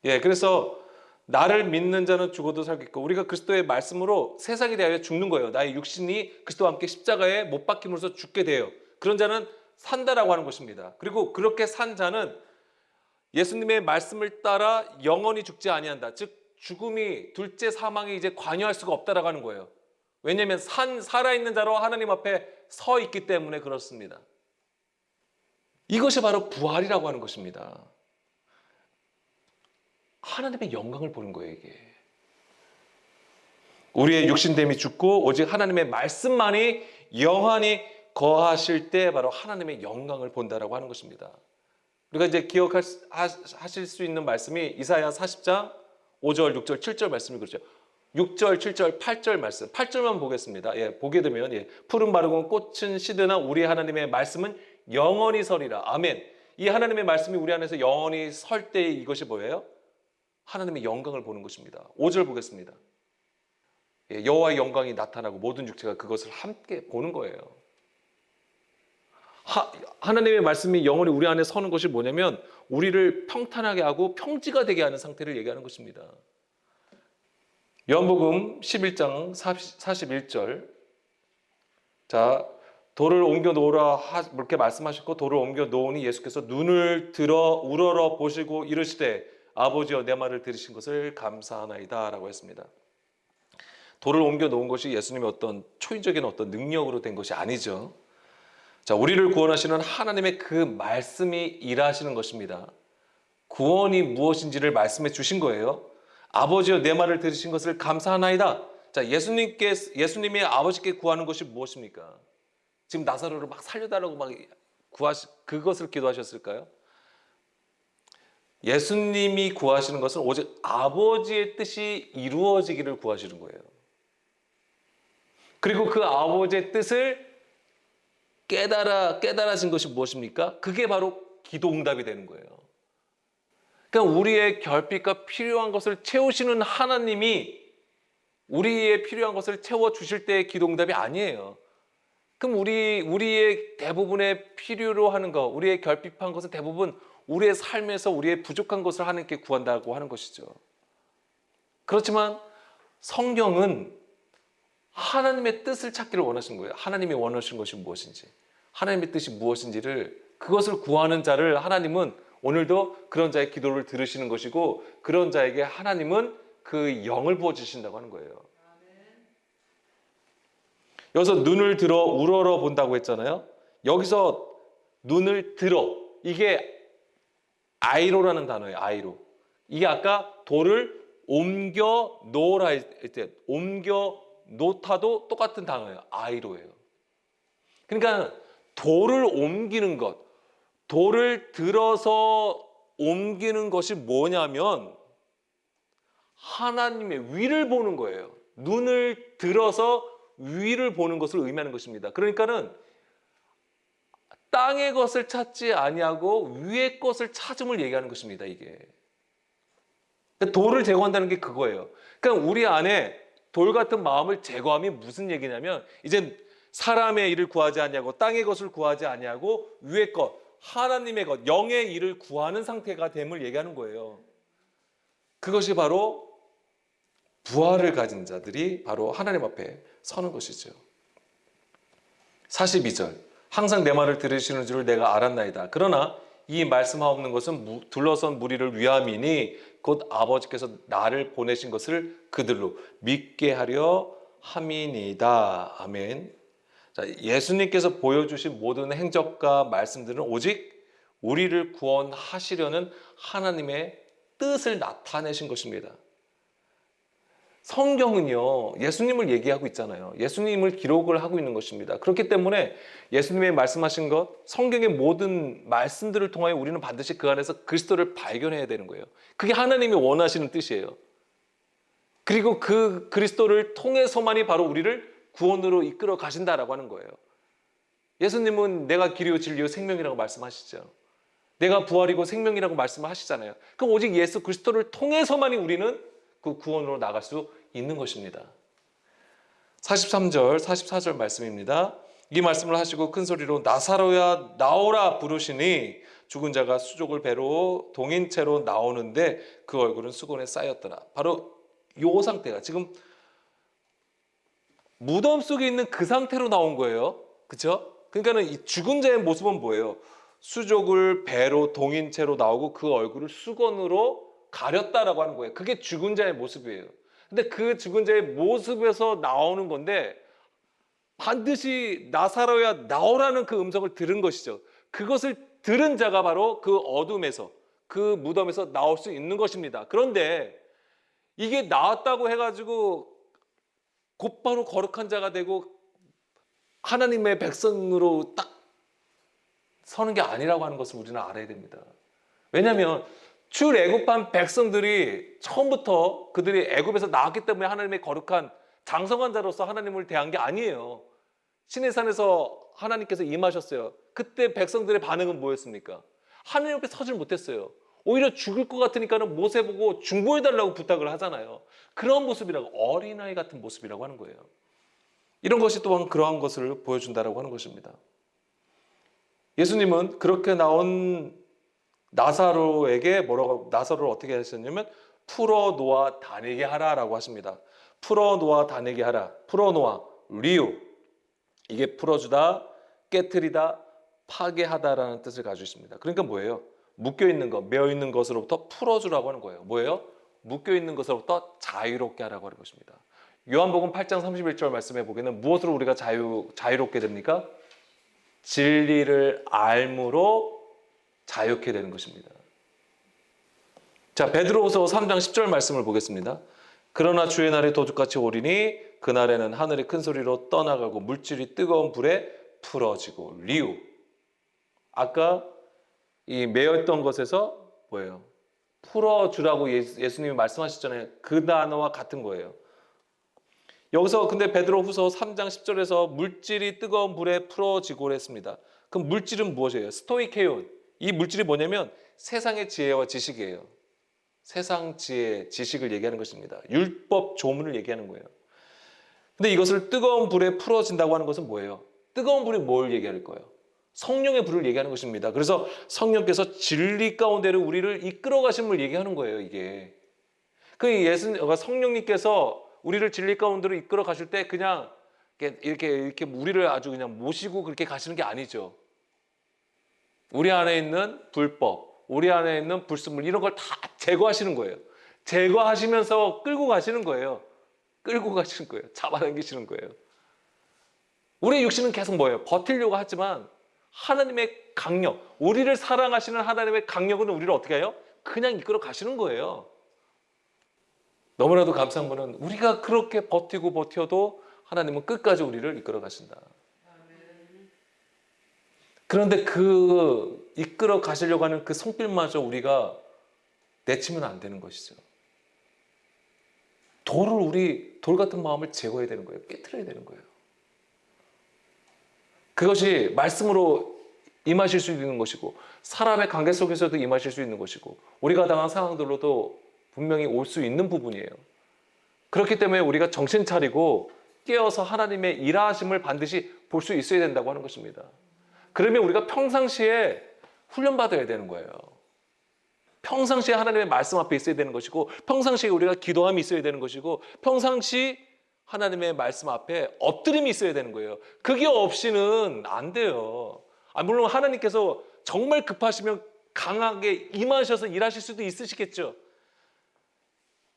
예, 그래서 나를 믿는 자는 죽어도 살겠고, 우리가 그리스도의 말씀으로 세상에 대하여 죽는 거예요. 나의 육신이 그리스도와 함께 십자가에 못 박힘으로써 죽게 돼요. 그런 자는 산다라고 하는 것입니다. 그리고 그렇게 산 자는 예수님의 말씀을 따라 영원히 죽지 아니한다. 즉 죽음이, 둘째 사망이 이제 관여할 수가 없다라고 하는 거예요. 왜냐하면 살아있는 자로 하나님 앞에 서 있기 때문에 그렇습니다. 이것이 바로 부활이라고 하는 것입니다. 하나님의 영광을 보는 거예요, 이게. 우리의 육신됨이 죽고 오직 하나님의 말씀만이 영원히 거하실 때 바로 하나님의 영광을 본다라고 하는 것입니다. 우리가 이제 기억하실 수 있는 말씀이 이사야 40장 5절, 6절, 7절 말씀이 그렇죠. 6절, 7절, 8절 말씀. 8절만 보겠습니다. 예, 보게 되면 푸른 마르고 꽃은 시드나 우리 하나님의 말씀은 영원히 서리라. 아멘. 이 하나님의 말씀이 우리 안에서 영원히 설 때 이것이 뭐예요? 하나님의 영광을 보는 것입니다. 5절 보겠습니다. 예, 여호와의 영광이 나타나고 모든 육체가 그것을 함께 보는 거예요. 하나님의 말씀이 영원히 우리 안에 서는 것이 뭐냐면 우리를 평탄하게 하고 평지가 되게 하는 상태를 얘기하는 것입니다. 요한복음 11장 41절. 자, 돌을 옮겨 놓으라 이렇게 말씀하셨고 돌을 옮겨 놓으니 예수께서 눈을 들어 우러러 보시고 이르시되 아버지여 내 말을 들으신 것을 감사하나이다 라고 했습니다. 돌을 옮겨 놓은 것이 예수님의 어떤 초인적인 어떤 능력으로 된 것이 아니죠. 자, 우리를 구원하시는 하나님의 그 말씀이 일하시는 것입니다. 구원이 무엇인지를 말씀해 주신 거예요. 아버지여 내 말을 들으신 것을 감사하나이다. 자, 예수님이 아버지께 구하는 것이 무엇입니까? 지금 나사로를 막 살려달라고 막 그것을 기도하셨을까요? 예수님이 구하시는 것은 오직 아버지의 뜻이 이루어지기를 구하시는 거예요. 그리고 그 아버지의 뜻을 깨달아진 것이 무엇입니까? 그게 바로 기도응답이 되는 거예요. 그러니까 우리의 결핍과 필요한 것을 채우시는 하나님이 우리의 필요한 것을 채워주실 때의 기도응답이 아니에요. 그럼 우리의 대부분의 필요로 하는 것, 우리의 결핍한 것은 대부분 우리의 삶에서 우리의 부족한 것을 하나님께 구한다고 하는 것이죠. 그렇지만 성경은 하나님의 뜻을 찾기를 원하신 거예요. 하나님이 원하신 것이 무엇인지, 하나님의 뜻이 무엇인지를 그것을 구하는 자를 하나님은 오늘도 그런 자의 기도를 들으시는 것이고 그런 자에게 하나님은 그 영을 부어주신다고 하는 거예요. 여기서 눈을 들어 우러러 본다고 했잖아요. 여기서 눈을 들어, 이게 아이로라는 단어예요. 아이로. 이게 아까 돌을 옮겨 놓으라 할 때 옮겨 놓다도 똑같은 단어예요. 아이로예요. 그러니까 돌을 옮기는 것, 돌을 들어서 옮기는 것이 뭐냐면 하나님의 위를 보는 거예요. 눈을 들어서 위를 보는 것을 의미하는 것입니다. 그러니까는 땅의 것을 찾지 아니하고 위의 것을 찾음을 얘기하는 것입니다. 이게 돌을 제거한다는 게 그거예요. 그러니까 우리 안에 돌 같은 마음을 제거함이 무슨 얘기냐면 이제 사람의 일을 구하지 아니하고 땅의 것을 구하지 아니하고 위의 것, 하나님의 것, 영의 일을 구하는 상태가 됨을 얘기하는 거예요. 그것이 바로 부활을 가진 자들이 바로 하나님 앞에 서는 것이죠. 42절. 항상 내 말을 들으시는 줄을 내가 알았나이다. 그러나 이 말씀하옵는 것은 둘러선 무리를 위함이니 곧 아버지께서 나를 보내신 것을 그들로 믿게 하려 함이니이다. 아멘. 자, 예수님께서 보여주신 모든 행적과 말씀들은 오직 우리를 구원하시려는 하나님의 뜻을 나타내신 것입니다. 성경은요, 예수님을 얘기하고 있잖아요. 예수님을 기록을 하고 있는 것입니다. 그렇기 때문에 예수님의 말씀하신 것, 성경의 모든 말씀들을 통하여 우리는 반드시 그 안에서 그리스도를 발견해야 되는 거예요. 그게 하나님이 원하시는 뜻이에요. 그리고 그 그리스도를 통해서만이 바로 우리를 구원으로 이끌어 가신다라고 하는 거예요. 예수님은 내가 길이요 진리요 생명이라고 말씀하시죠. 내가 부활이고 생명이라고 말씀을 하시잖아요. 그럼 오직 예수 그리스도를 통해서만이 우리는 그 구원으로 나갈 수 있는 것입니다. 43절, 44절 말씀입니다. 이 말씀을 하시고 큰 소리로 나사로야 나오라 부르시니 죽은 자가 수족을 배로 동인 채로 나오는데 그 얼굴은 수건에 쌓였더라. 바로 요 상태가 지금 무덤 속에 있는 그 상태로 나온 거예요. 그렇죠? 그러니까는 이 죽은 자의 모습은 뭐예요? 수족을 배로 동인 채로 나오고 그 얼굴을 수건으로 가렸다라고 하는 거예요. 그게 죽은 자의 모습이에요. 근데 그 죽은 자의 모습에서 나오는 건데 반드시 나사로야 나오라는 그 음성을 들은 것이죠. 그것을 들은 자가 바로 그 어둠에서 그 무덤에서 나올 수 있는 것입니다. 그런데 이게 나왔다고 해가지고 곧바로 거룩한 자가 되고 하나님의 백성으로 딱 서는 게 아니라고 하는 것을 우리는 알아야 됩니다. 왜냐하면 출애굽한 백성들이 처음부터 그들이 애굽에서 나왔기 때문에 하나님의 거룩한 장성한 자로서 하나님을 대한 게 아니에요. 신의 산에서 하나님께서 임하셨어요. 그때 백성들의 반응은 뭐였습니까? 하나님 옆에 서질 못했어요. 오히려 죽을 것 같으니까는 모세 보고 중보해달라고 부탁을 하잖아요. 그런 모습이라고, 어린아이 같은 모습이라고 하는 거예요. 이런 것이 또한 그러한 것을 보여준다라고 하는 것입니다. 예수님은 그렇게 나온 나사로에게 나사로를 어떻게 하셨냐면 풀어놓아 다니게 하라라고 하십니다. 풀어놓아 다니게 하라. 풀어놓아, 리우. 이게 풀어주다, 깨트리다, 파괴하다라는 뜻을 가지고 있습니다. 그러니까 뭐예요? 묶여있는 것, 매어있는 것으로부터 풀어주라고 하는 거예요. 뭐예요? 묶여있는 것으로부터 자유롭게 하라고 하는 것입니다. 요한복음 8장 31절 말씀해 보기에는 무엇으로 우리가 자유롭게 됩니까? 진리를 알므로 자유케 되는 것입니다. 자, 베드로후서 3장 10절 말씀을 보겠습니다. 그러나 주의 날이 도둑같이 오리니 그날에는 하늘이 큰 소리로 떠나가고 물질이 뜨거운 불에 풀어지고 리우. 아까 이 매였던 것에서 뭐예요? 풀어주라고 예수님이 말씀하셨잖아요. 그 단어와 같은 거예요. 여기서 근데 베드로후서 3장 10절에서 물질이 뜨거운 불에 풀어지고 했습니다. 그럼 물질은 무엇이에요? 스토이케온. 이 물질이 뭐냐면 세상의 지혜와 지식이에요. 세상 지혜, 지식을 얘기하는 것입니다. 율법 조문을 얘기하는 거예요. 근데 이것을 뜨거운 불에 풀어진다고 하는 것은 뭐예요? 뜨거운 불이 뭘 얘기할 거예요? 성령의 불을 얘기하는 것입니다. 그래서 성령께서 진리 가운데로 우리를 이끌어 가심을 얘기하는 거예요, 이게. 성령님께서 우리를 진리 가운데로 이끌어 가실 때 그냥 이렇게 우리를 아주 그냥 모시고 그렇게 가시는 게 아니죠. 우리 안에 있는 불법, 우리 안에 있는 불순물 이런 걸 다 제거하시는 거예요. 제거하시면서 끌고 가시는 거예요. 끌고 가시는 거예요. 잡아당기시는 거예요. 우리의 육신은 계속 뭐예요? 버티려고 하지만 하나님의 강력, 우리를 사랑하시는 하나님의 강력은 우리를 어떻게 해요? 그냥 이끌어 가시는 거예요. 너무나도 감사한 거는 우리가 그렇게 버텨도 하나님은 끝까지 우리를 이끌어 가신다. 그런데 그 이끌어 가시려고 하는 그 손길마저 우리가 내치면 안 되는 것이죠. 돌 같은 마음을 제거해야 되는 거예요. 깨트려야 되는 거예요. 그것이 말씀으로 임하실 수 있는 것이고 사람의 관계 속에서도 임하실 수 있는 것이고 우리가 당한 상황들로도 분명히 올 수 있는 부분이에요. 그렇기 때문에 우리가 정신 차리고 깨어서 하나님의 일하심을 반드시 볼 수 있어야 된다고 하는 것입니다. 그러면 우리가 평상시에 훈련받아야 되는 거예요. 평상시에 하나님의 말씀 앞에 있어야 되는 것이고 평상시에 우리가 기도함이 있어야 되는 것이고 평상시 하나님의 말씀 앞에 엎드림이 있어야 되는 거예요. 그게 없이는 안 돼요. 물론 하나님께서 정말 급하시면 강하게 임하셔서 일하실 수도 있으시겠죠.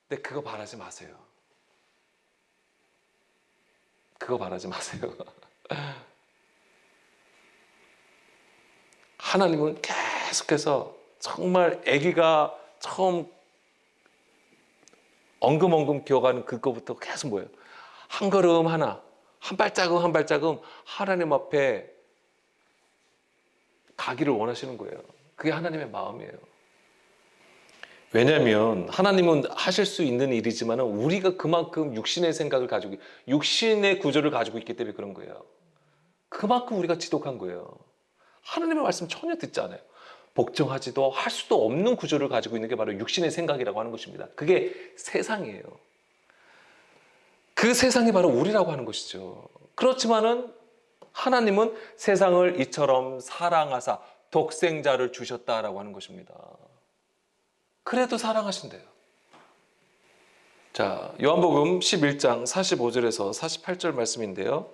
근데 그거 바라지 마세요. 그거 바라지 마세요. 하나님은 계속해서 정말 아기가 처음 엉금엉금 기어가는 그거부터 계속 뭐예요? 한 걸음 하나, 한 발자국 한 발자국 하나님 앞에 가기를 원하시는 거예요. 그게 하나님의 마음이에요. 왜냐하면 하나님은 하실 수 있는 일이지만 우리가 그만큼 육신의 생각을 가지고 육신의 구조를 가지고 있기 때문에 그런 거예요. 그만큼 우리가 지독한 거예요. 하나님의 말씀 전혀 듣지 않아요. 복종하지도 할 수도 없는 구조를 가지고 있는 게 바로 육신의 생각이라고 하는 것입니다. 그게 세상이에요. 그 세상이 바로 우리라고 하는 것이죠. 그렇지만은 하나님은 세상을 이처럼 사랑하사 독생자를 주셨다라고 하는 것입니다. 그래도 사랑하신대요. 자, 요한복음 11장 45절에서 48절 말씀인데요.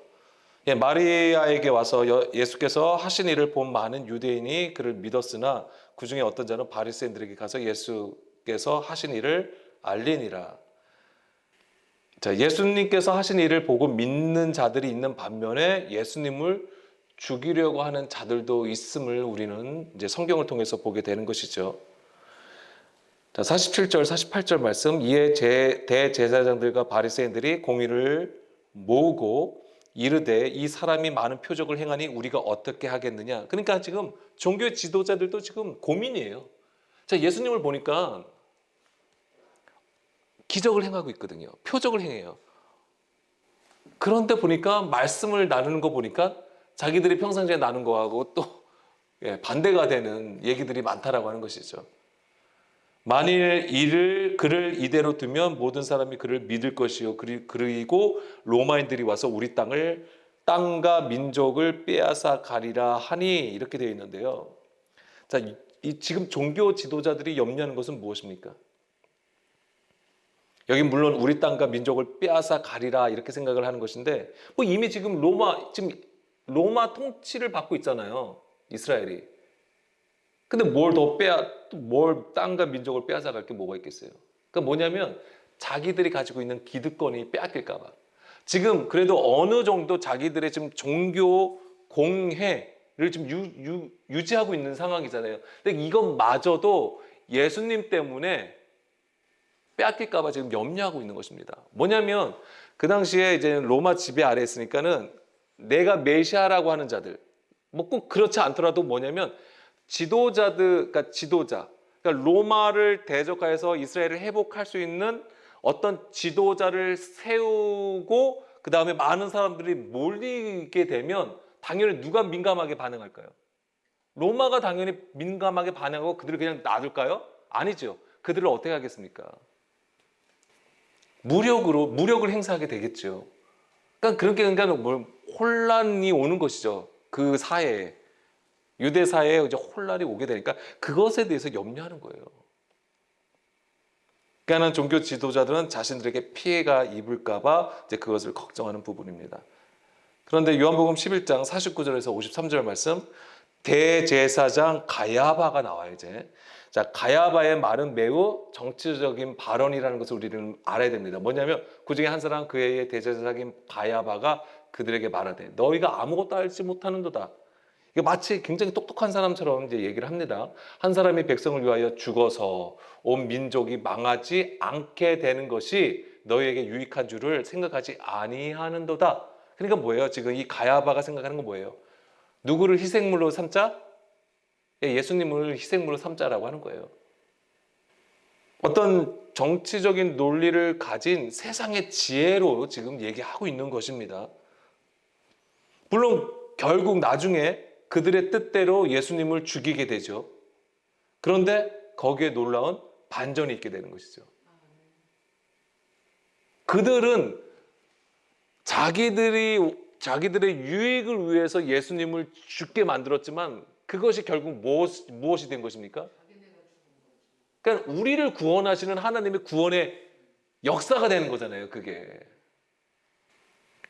마리아에게 와서 예수께서 하신 일을 본 많은 유대인이 그를 믿었으나 그 중에 어떤 자는 바리새인들에게 가서 예수께서 하신 일을 알리니라. 자, 예수님께서 하신 일을 보고 믿는 자들이 있는 반면에 예수님을 죽이려고 하는 자들도 있음을 우리는 이제 성경을 통해서 보게 되는 것이죠. 자, 47절, 48절 말씀. 이에 대제사장들과 바리새인들이 공의를 모으고 이르되 이 사람이 많은 표적을 행하니 우리가 어떻게 하겠느냐. 그러니까 지금 종교 지도자들도 지금 고민이에요. 자, 예수님을 보니까 기적을 행하고 있거든요. 표적을 행해요. 그런데 보니까 말씀을 나누는 거 보니까 자기들이 평상시에 나눈 거하고 또 반대가 되는 얘기들이 많다라고 하는 것이죠. 만일 그를 이대로 두면 모든 사람이 그를 믿을 것이요. 그리고 로마인들이 와서 우리 땅과 민족을 빼앗아 가리라 하니 이렇게 되어 있는데요. 자, 지금 종교 지도자들이 염려하는 것은 무엇입니까? 여기 물론 우리 땅과 민족을 빼앗아 가리라 이렇게 생각을 하는 것인데 뭐 이미 지금 로마 통치를 받고 있잖아요. 이스라엘이. 근데 뭘 땅과 민족을 빼앗아 갈 게 뭐가 있겠어요? 그러니까 뭐냐면 자기들이 가지고 있는 기득권이 빼앗길까 봐. 지금 그래도 어느 정도 자기들의 지금 종교 공회를 지금 유지하고 있는 상황이잖아요. 근데 이것마저도 예수님 때문에 빼앗길까 봐 지금 염려하고 있는 것입니다. 뭐냐면 그 당시에 이제 로마 지배 아래에 있으니까는 내가 메시아라고 하는 자들, 뭐 꼭 그렇지 않더라도 뭐냐면 그러니까 로마를 대적하여서 이스라엘을 회복할 수 있는 어떤 지도자를 세우고 그 다음에 많은 사람들이 몰리게 되면 당연히 누가 민감하게 반응할까요? 로마가 당연히 민감하게 반응하고 그들을 그냥 놔둘까요? 아니죠. 그들을 어떻게 하겠습니까? 무력을 행사하게 되겠죠. 그러니까 혼란이 오는 것이죠. 그 사회에. 유대 사회에 이제 혼란이 오게 되니까 그것에 대해서 염려하는 거예요. 그러니까 종교 지도자들은 자신들에게 피해가 입을까봐 이제 그것을 걱정하는 부분입니다. 그런데 요한복음 11장 49절에서 53절 말씀, 대제사장 가야바가 나와요 이제. 자, 가야바의 말은 매우 정치적인 발언이라는 것을 우리는 알아야 됩니다. 뭐냐면 그 중에 한 사람 그의 대제사장인 가야바가 그들에게 말하되 너희가 아무것도 알지 못하는도다. 이게 마치 굉장히 똑똑한 사람처럼 이제 얘기를 합니다. 한 사람이 백성을 위하여 죽어서 온 민족이 망하지 않게 되는 것이 너희에게 유익한 줄을 생각하지 아니하는도다. 그러니까 뭐예요? 지금 이 가야바가 생각하는 건 뭐예요? 누구를 희생물로 삼자? 예수님을 희생물로 삼자라고 하는 거예요. 어떤 정치적인 논리를 가진 세상의 지혜로 지금 얘기하고 있는 것입니다. 물론 결국 나중에 그들의 뜻대로 예수님을 죽이게 되죠. 그런데 거기에 놀라운 반전이 있게 되는 것이죠. 그들은 자기들의 유익을 위해서 예수님을 죽게 만들었지만 그것이 결국 무엇이 된 것입니까? 그러니까 우리를 구원하시는 하나님의 구원의 역사가 되는 거잖아요, 그게.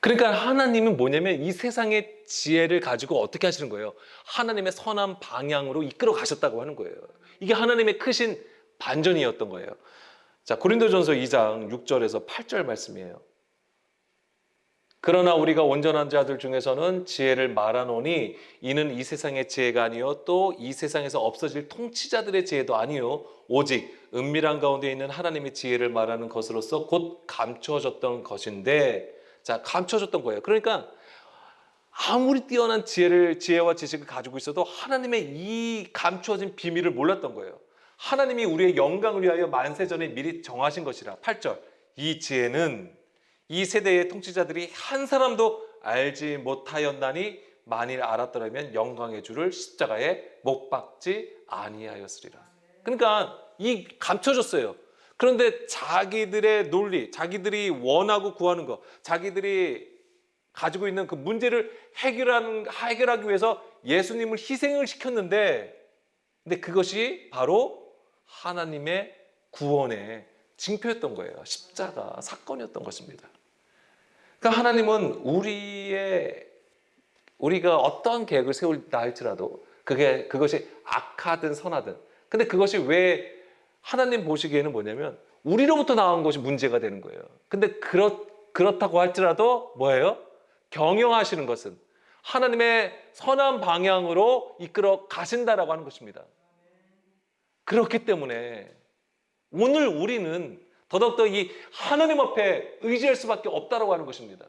그러니까 하나님은 뭐냐면 이 세상의 지혜를 가지고 어떻게 하시는 거예요? 하나님의 선한 방향으로 이끌어 가셨다고 하는 거예요. 이게 하나님의 크신 반전이었던 거예요. 자, 고린도전서 2장 6절에서 8절 말씀이에요. 그러나 우리가 온전한 자들 중에서는 지혜를 말하노니 이는 이 세상의 지혜가 아니요 또 이 세상에서 없어질 통치자들의 지혜도 아니요 오직 은밀한 가운데 있는 하나님의 지혜를 말하는 것으로서 곧 감춰졌던 것인데, 자, 감춰졌던 거예요. 그러니까 아무리 뛰어난 지혜와 지식을 가지고 있어도 하나님의 이 감추어진 비밀을 몰랐던 거예요. 하나님이 우리의 영광을 위하여 만세전에 미리 정하신 것이라. 8절, 이 지혜는 이 세대의 통치자들이 한 사람도 알지 못하였나니 만일 알았더라면 영광의 주를 십자가에 못 박지 아니하였으리라. 그러니까 이 감춰졌어요. 그런데 자기들의 논리, 자기들이 원하고 구하는 것, 자기들이 가지고 있는 그 문제를 해결하기 위해서 예수님을 희생을 시켰는데, 근데 그것이 바로 하나님의 구원의 징표였던 거예요. 십자가 사건이었던 것입니다. 그러니까 하나님은 우리가 어떤 계획을 세울다 할지라도 그것이 악하든 선하든, 근데 그것이 왜 하나님 보시기에는 뭐냐면 우리로부터 나온 것이 문제가 되는 거예요. 근데 그렇다고 할지라도 뭐예요? 경영하시는 것은 하나님의 선한 방향으로 이끌어 가신다라고 하는 것입니다. 그렇기 때문에 오늘 우리는 더더욱더 이 하나님 앞에 의지할 수밖에 없다라고 하는 것입니다.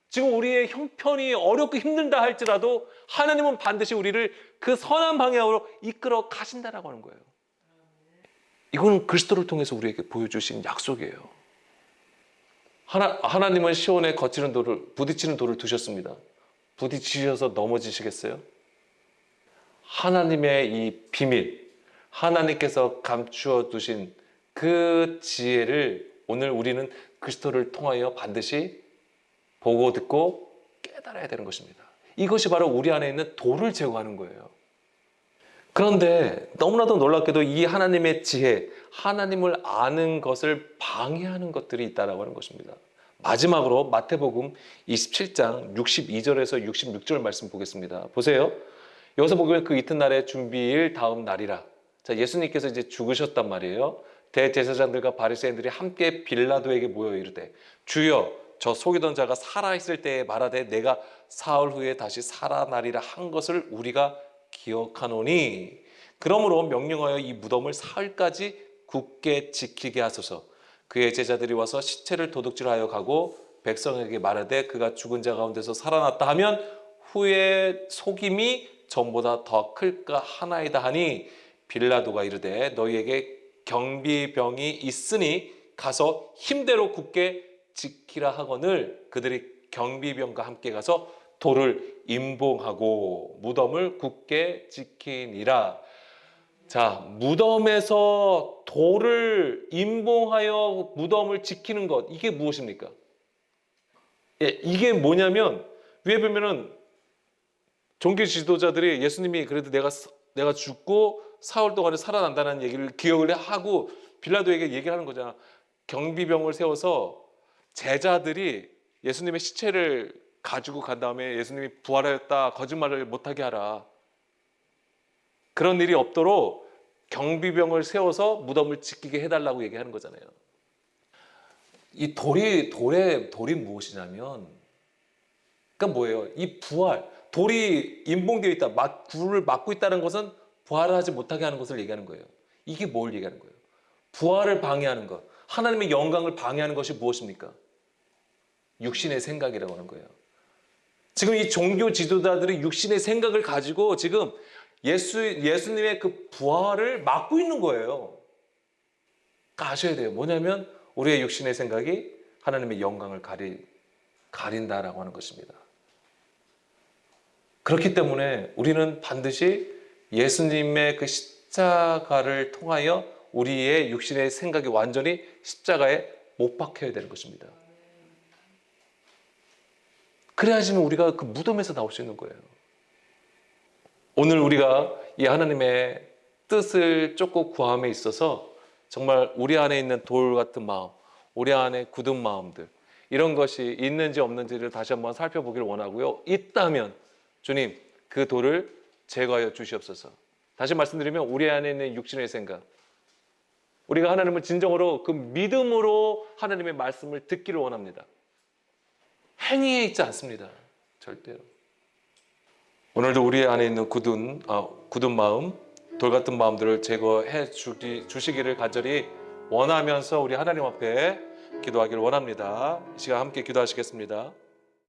지금 우리의 형편이 어렵고 힘들다 할지라도 하나님은 반드시 우리를 그 선한 방향으로 이끌어 가신다라고 하는 거예요. 이거는 그리스도를 통해서 우리에게 보여주신 약속이에요. 하나님은 시온에 부딪히는 돌을 두셨습니다. 부딪히셔서 넘어지시겠어요? 하나님의 이 비밀, 하나님께서 감추어 두신 그 지혜를 오늘 우리는 그리스도를 통하여 반드시 보고 듣고 깨달아야 되는 것입니다. 이것이 바로 우리 안에 있는 돌을 제거하는 거예요. 그런데 너무나도 놀랍게도 이 하나님의 지혜, 하나님을 아는 것을 방해하는 것들이 있다라고 하는 것입니다. 마지막으로 마태복음 27장 62절에서 66절 말씀 보겠습니다. 보세요. 여기서 보면 그 이튿날에 준비일 다음 날이라. 자, 예수님께서 이제 죽으셨단 말이에요. 대제사장들과 바리새인들이 함께 빌라도에게 모여 이르되 주여 저 속이던 자가 살아있을 때에 말하되 내가 사흘 후에 다시 살아나리라 한 것을 우리가 기억하노니 그러므로 명령하여 이 무덤을 사흘까지 굳게 지키게 하소서. 그의 제자들이 와서 시체를 도둑질하여 가고 백성에게 말하되 그가 죽은 자 가운데서 살아났다 하면 후에 속임이 전보다 더 클까 하나이다 하니 빌라도가 이르되 너희에게 경비병이 있으니 가서 힘대로 굳게 지키라 하거늘 그들이 경비병과 함께 가서 돌을 임봉하고 무덤을 굳게 지키니라. 자, 무덤에서 돌을 임봉하여 무덤을 지키는 것, 이게 무엇입니까? 예, 이게 뭐냐면 위에 보면은 종교 지도자들이 예수님이 그래도 내가 죽고 사흘 동안에 살아난다는 얘기를 기억을 하고 빌라도에게 얘기를 하는 거잖아. 경비병을 세워서 제자들이 예수님의 시체를 가지고 간 다음에 예수님이 부활하였다 거짓말을 못하게 하라. 그런 일이 없도록 경비병을 세워서 무덤을 지키게 해달라고 얘기하는 거잖아요. 이 돌이 무엇이냐면, 그러니까 뭐예요? 이 부활, 돌이 임봉되어 있다, 불을 막고 있다는 것은 부활을 하지 못하게 하는 것을 얘기하는 거예요. 이게 뭘 얘기하는 거예요? 부활을 방해하는 것, 하나님의 영광을 방해하는 것이 무엇입니까? 육신의 생각이라고 하는 거예요. 지금 이 종교 지도자들이 육신의 생각을 가지고 지금 예수님의 그 부활을 막고 있는 거예요. 그러니까 아셔야 돼요. 뭐냐면 우리의 육신의 생각이 하나님의 영광을 가린다라고 하는 것입니다. 그렇기 때문에 우리는 반드시 예수님의 그 십자가를 통하여 우리의 육신의 생각이 완전히 십자가에 못 박혀야 되는 것입니다. 그래야지만 우리가 그 무덤에서 나올 수 있는 거예요. 오늘 우리가 이 하나님의 뜻을 쫓고 구함에 있어서 정말 우리 안에 있는 돌 같은 마음, 우리 안에 굳은 마음들, 이런 것이 있는지 없는지를 다시 한번 살펴보기를 원하고요. 있다면 주님 그 돌을 제거하여 주시옵소서. 다시 말씀드리면 우리 안에 있는 육신의 생각, 우리가 하나님을 진정으로 그 믿음으로 하나님의 말씀을 듣기를 원합니다. 행위에 있지 않습니다. 절대로. 오늘도 우리 안에 있는 굳은 마음, 돌 같은 마음들을 제거해 주시기를 간절히 원하면서 우리 하나님 앞에 기도하기를 원합니다. 이 시간 함께 기도하시겠습니다.